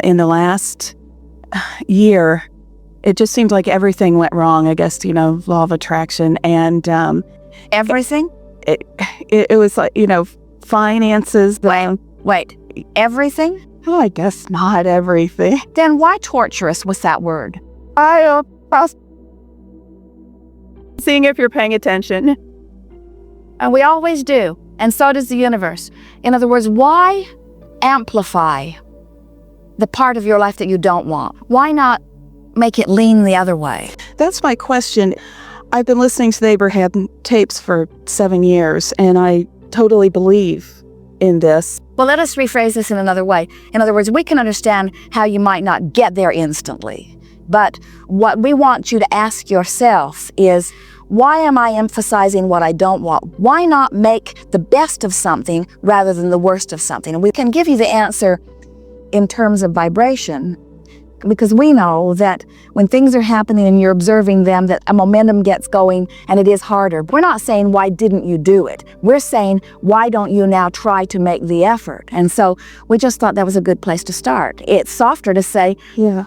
In the last year, it just seemed like everything went wrong, I guess, law of attraction. And everything? It was like, finances. Wait, everything? Oh, I guess not everything. Then why torturous with that word? I was seeing if you're paying attention. And we always do, and so does the universe. In other words, why amplify the part of your life that you don't want? Why not make it lean the other way? That's my question. I've been listening to the Abraham tapes for 7 years, and I totally believe in this. Well, let us rephrase this in another way. In other words, we can understand how you might not get there instantly. But what we want you to ask yourself is, why am I emphasizing what I don't want? Why not make the best of something rather than the worst of something? And we can give you the answer in terms of vibration, because we know that when things are happening and you're observing them, that a momentum gets going and it is harder. We're not saying, why didn't you do it? We're saying, why don't you now try to make the effort? And so we just thought that was a good place to start. It's softer to say,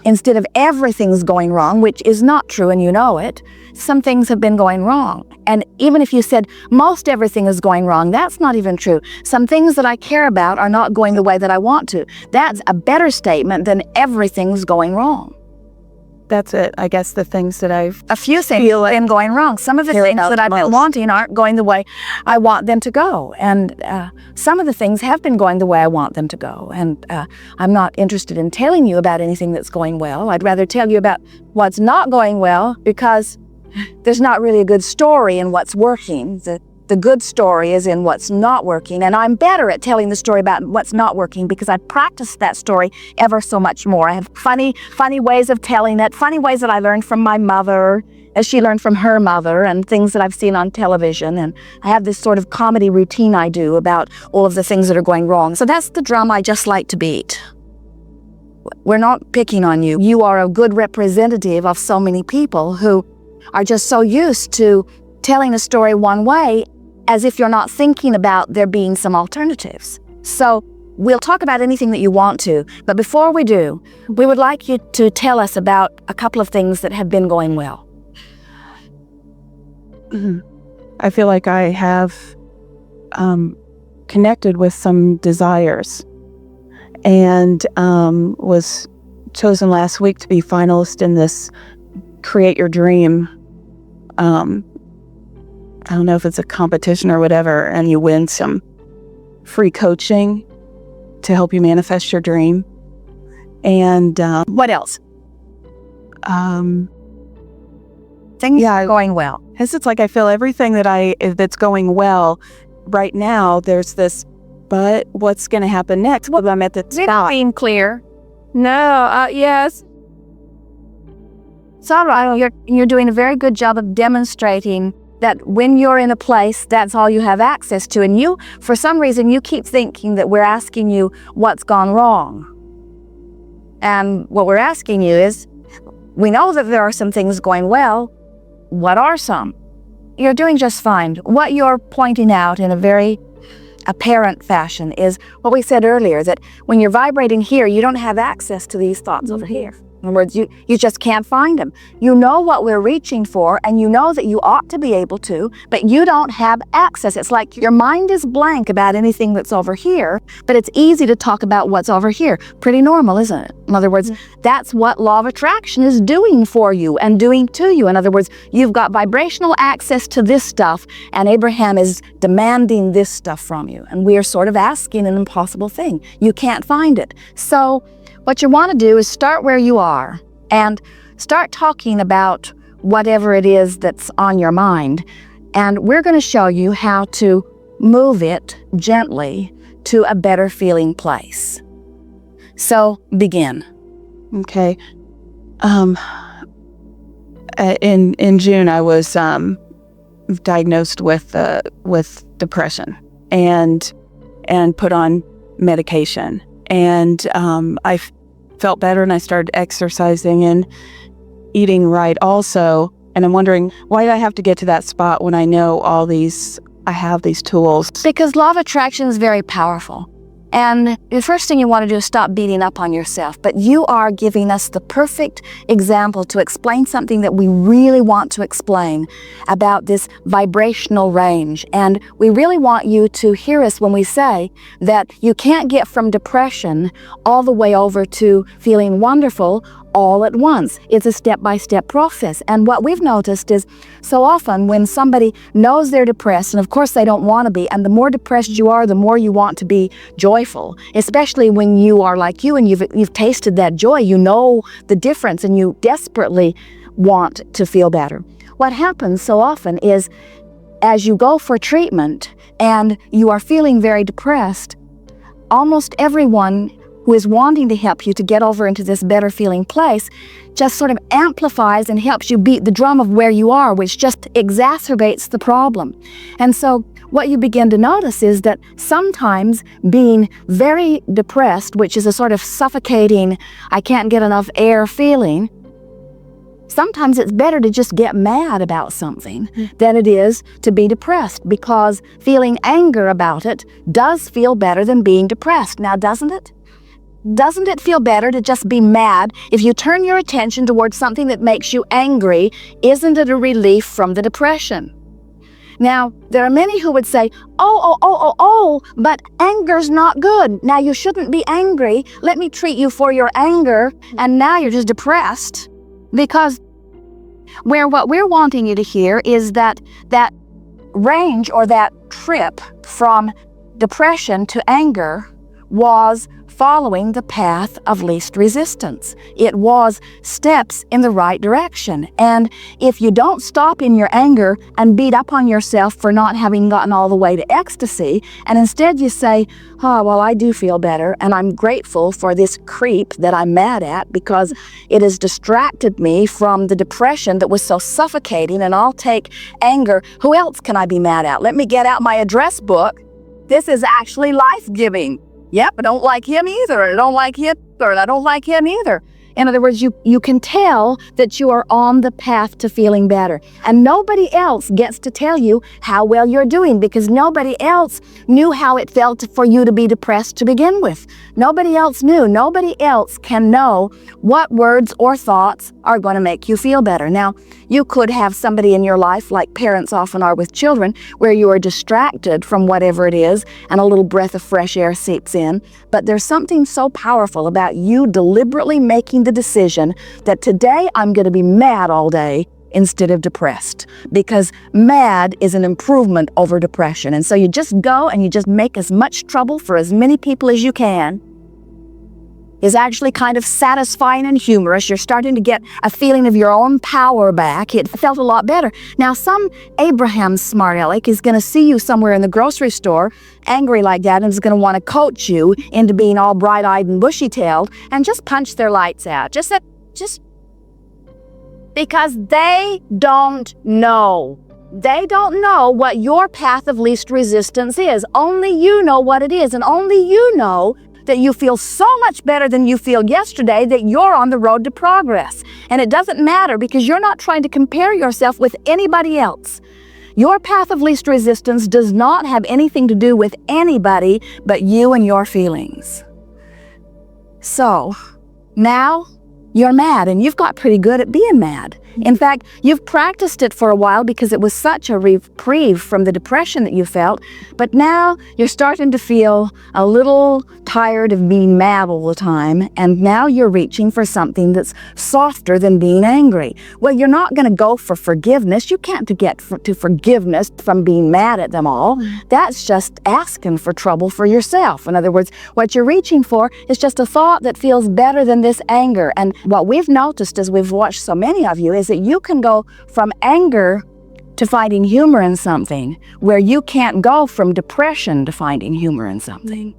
instead of everything's going wrong, which is not true and you know it, some things have been going wrong. And even if you said most everything is going wrong, that's not even true. Some things that I care about are not going the way that I want to. That's a better statement than everything's going wrong. That's it. I guess the things that a few things have been going wrong. Some of the things that I've been wanting aren't going the way I want them to go. And some of the things have been going the way I want them to go. And I'm not interested in telling you about anything that's going well. I'd rather tell you about what's not going well, because there's not really a good story in what's working. The good story is in what's not working. And I'm better at telling the story about what's not working because I practiced that story ever so much more. I have funny ways of telling it, funny ways that I learned from my mother, as she learned from her mother, and things that I've seen on television. And I have this sort of comedy routine I do about all of the things that are going wrong. So that's the drum I just like to beat. We're not picking on you. You are a good representative of so many people who are just so used to telling a story one way, as if you're not thinking about there being some alternatives. So we'll talk about anything that you want to, but before we do, we would like you to tell us about a couple of things that have been going well. I feel like I have connected with some desires, and was chosen last week to be finalist in this Create Your Dream. I don't know if it's a competition or whatever, and you win some free coaching to help you manifest your dream. And what else? Things going well. It's like I feel everything that's going well right now. There's this, but what's going to happen next? Well, I'm at the top. Being clear. No. Yes. It's all right. You're doing a very good job of demonstrating that when you're in a place, that's all you have access to. And you, for some reason, you keep thinking that we're asking you what's gone wrong. And what we're asking you is, we know that there are some things going well. What are some? You're doing just fine. What you're pointing out in a very apparent fashion is what we said earlier, that when you're vibrating here, you don't have access to these thoughts over here. In other words, you just can't find them. You know what we're reaching for, and you know that you ought to be able to, but you don't have access. It's like your mind is blank about anything that's over here, but it's easy to talk about what's over here. Pretty normal, isn't it? In other words, that's what law of attraction is doing for you and doing to you. In other words, you've got vibrational access to this stuff, and Abraham is demanding this stuff from you. And we are sort of asking an impossible thing. You can't find it. So what you want to do is start where you are and start talking about whatever it is that's on your mind. And we're going to show you how to move it gently to a better feeling place. So begin. Okay. In June, I was diagnosed with depression and put on medication. And I felt better, and I started exercising and eating right also. And I'm wondering, why did I have to get to that spot when I know I have these tools? Because law of attraction is very powerful. And the first thing you want to do is stop beating up on yourself. But you are giving us the perfect example to explain something that we really want to explain about this vibrational range. And we really want you to hear us when we say that you can't get from depression all the way over to feeling wonderful all at once. It's a step-by-step process. And what we've noticed is so often when somebody knows they're depressed, and of course they don't want to be, and the more depressed you are, the more you want to be joyful, especially when you are like you and you've tasted that joy, you know the difference, and you desperately want to feel better. What happens so often is as you go for treatment and you are feeling very depressed, almost everyone who is wanting to help you to get over into this better feeling place just sort of amplifies and helps you beat the drum of where you are, which just exacerbates the problem. And so what you begin to notice is that sometimes being very depressed, which is a sort of suffocating, I can't get enough air feeling, sometimes it's better to just get mad about something than it is to be depressed, because feeling anger about it does feel better than being depressed. Now, doesn't it? Doesn't it feel better to just be mad? If you turn your attention towards something that makes you angry, isn't it a relief from the depression? Now, there are many who would say, but anger's not good. Now, you shouldn't be angry. Let me treat you for your anger, and now you're just depressed. Because what we're wanting you to hear is that range or that trip from depression to anger was following the path of least resistance. It was steps in the right direction. And if you don't stop in your anger and beat up on yourself for not having gotten all the way to ecstasy, and instead you say, oh, well, I do feel better, and I'm grateful for this creep that I'm mad at because it has distracted me from the depression that was so suffocating, and I'll take anger. Who else can I be mad at? Let me get out my address book. This is actually life-giving. Yep, I don't like him either, and I don't like him, or I don't like him either. In other words, you can tell that you are on the path to feeling better. And nobody else gets to tell you how well you're doing, because nobody else knew how it felt for you to be depressed to begin with. Nobody else knew. Nobody else can know what words or thoughts are going to make you feel better. Now, you could have somebody in your life, like parents often are with children, where you are distracted from whatever it is and a little breath of fresh air seeps in. But there's something so powerful about you deliberately making the decision that today I'm going to be mad all day instead of depressed, because mad is an improvement over depression. And so you just go and you just make as much trouble for as many people as you can. Is actually kind of satisfying and humorous. You're starting to get a feeling of your own power back. It felt a lot better. Now, some Abraham smart aleck is going to see you somewhere in the grocery store angry like that and is going to want to coach you into being all bright-eyed and bushy-tailed and just punch their lights out. Just because they don't know. They don't know what your path of least resistance is. Only you know what it is, and only you know that you feel so much better than you feel yesterday, that you're on the road to progress. And it doesn't matter, because you're not trying to compare yourself with anybody else. Your path of least resistance does not have anything to do with anybody but you and your feelings. So now you're mad, and you've got pretty good at being mad. In fact, you've practiced it for a while because it was such a reprieve from the depression that you felt, but now you're starting to feel a little tired of being mad all the time, and now you're reaching for something that's softer than being angry. Well, you're not going to go for forgiveness. You can't get to forgiveness from being mad at them all. That's just asking for trouble for yourself. In other words, what you're reaching for is just a thought that feels better than this anger. And what we've noticed as we've watched so many of you is that you can go from anger to finding humor in something where you can't go from depression to finding humor in something.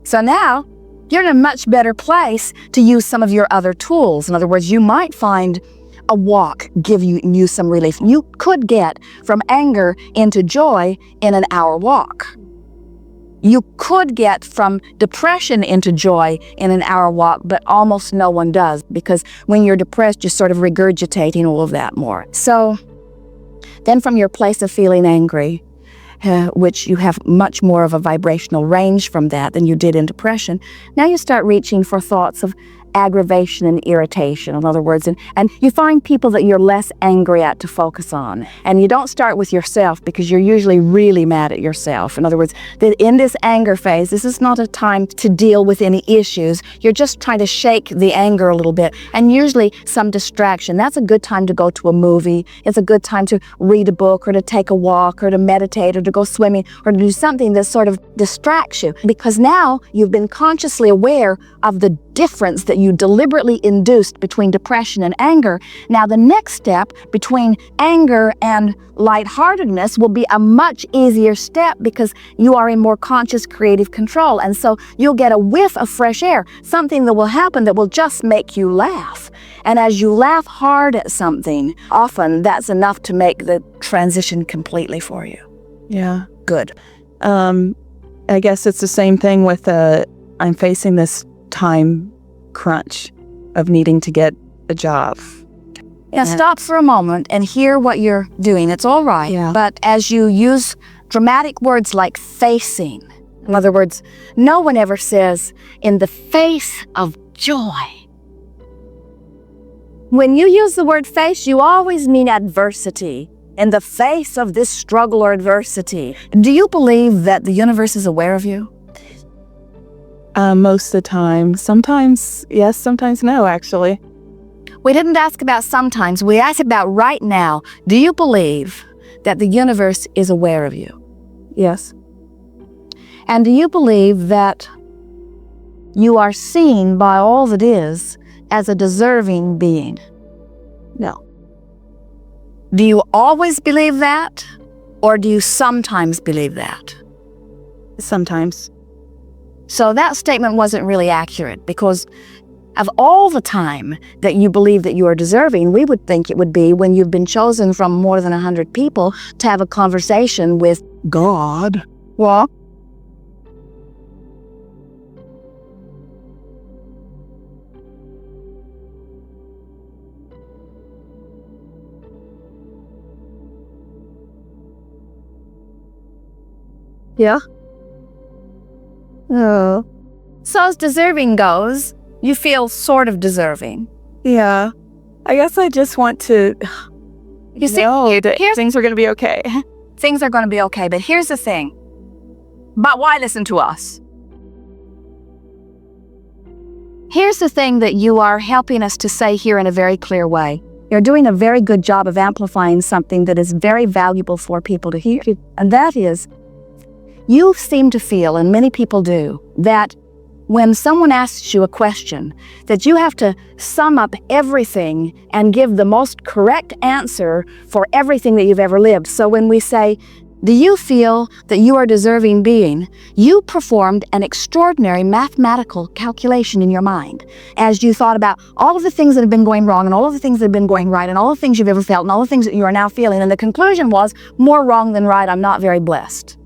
So now you're in a much better place to use some of your other tools. In other words, you might find a walk give you some relief. You could get from anger into joy in an hour walk. You could get from depression into joy in an hour walk, but almost no one does, because when you're depressed, you're sort of regurgitating all of that more. So then from your place of feeling angry, which you have much more of a vibrational range from that than you did in depression. Now you start reaching for thoughts of aggravation and irritation, in other words, and you find people that you're less angry at to focus on. And you don't start with yourself because you're usually really mad at yourself. In other words, that in this anger phase, this is not a time to deal with any issues. You're just trying to shake the anger a little bit, and usually some distraction. That's a good time to go to a movie. It's a good time to read a book or to take a walk or to meditate or to go swimming or to do something that sort of distracts you, because now you've been consciously aware of the difference that you deliberately induced between depression and anger. Now the next step between anger and lightheartedness will be a much easier step because you are in more conscious creative control, and so you'll get a whiff of fresh air, something that will happen that will just make you laugh. And as you laugh hard at something, often that's enough to make the transition completely for you. Yeah. Good. I guess it's the same thing with I'm facing this time crunch of needing to get a job. Yeah, stop for a moment and hear what you're doing. It's all right. Yeah. But as you use dramatic words like facing, in other words, no one ever says, in the face of joy. When you use the word face, you always mean adversity. In the face of this struggle or adversity. Do you believe that the universe is aware of you? Most of the time. Sometimes yes, sometimes no, actually. We didn't ask about sometimes. We asked about right now. Do you believe that the universe is aware of you? Yes. And do you believe that you are seen by all that is as a deserving being? No. Do you always believe that? Or do you sometimes believe that? Sometimes. So that statement wasn't really accurate, because of all the time that you believe that you are deserving, we would think it would be when you've been chosen from more than 100 people to have a conversation with God. What? Yeah. Oh. So as deserving goes, you feel sort of deserving. Yeah. I guess I just want to You see, know that things are going to be okay. things are going to be okay, but here's the thing. But why listen to us? Here's the thing that you are helping us to say here in a very clear way. You're doing a very good job of amplifying something that is very valuable for people to hear. And that is, you seem to feel, and many people do, that when someone asks you a question, that you have to sum up everything and give the most correct answer for everything that you've ever lived. So when we say, do you feel that you are a deserving being? You performed an extraordinary mathematical calculation in your mind as you thought about all of the things that have been going wrong and all of the things that have been going right and all the things you've ever felt and all the things that you are now feeling. And the conclusion was, more wrong than right, I'm not very blessed.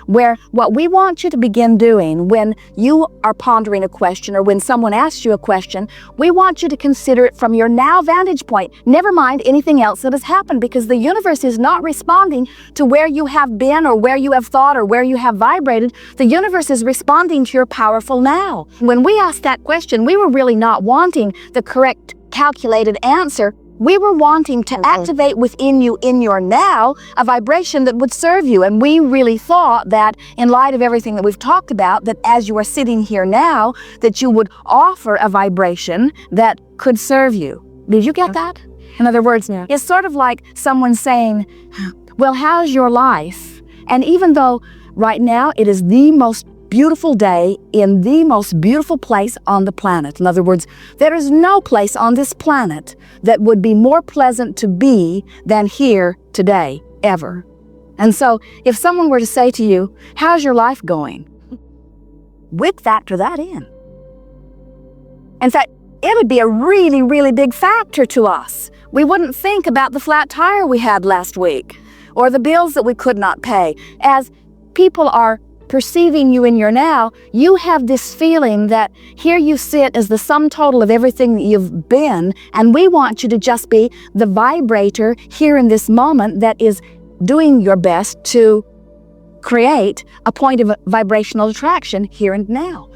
Where what we want you to begin doing when you are pondering a question or when someone asks you a question, we want you to consider it from your now vantage point. Never mind anything else that has happened, because the universe is not responding to where you have been or where you have thought or where you have vibrated. The universe is responding to your powerful now. When we asked that question, we were really not wanting the correct calculated answer. We were wanting to activate within you, in your now, a vibration that would serve you. And we really thought that in light of everything that we've talked about, that as you are sitting here now, that you would offer a vibration that could serve you. Did you get that? In other words, it's sort of like someone saying, well, how's your life? And even though right now it is the most beautiful day in the most beautiful place on the planet. In other words, there is no place on this planet that would be more pleasant to be than here today, ever. And so if someone were to say to you, how's your life going? We'd factor that in. In fact, it would be a really, really big factor to us. We wouldn't think about the flat tire we had last week or the bills that we could not pay. As people are perceiving you in your now, you have this feeling that here you sit as the sum total of everything that you've been, and we want you to just be the vibrator here in this moment that is doing your best to create a point of vibrational attraction here and now.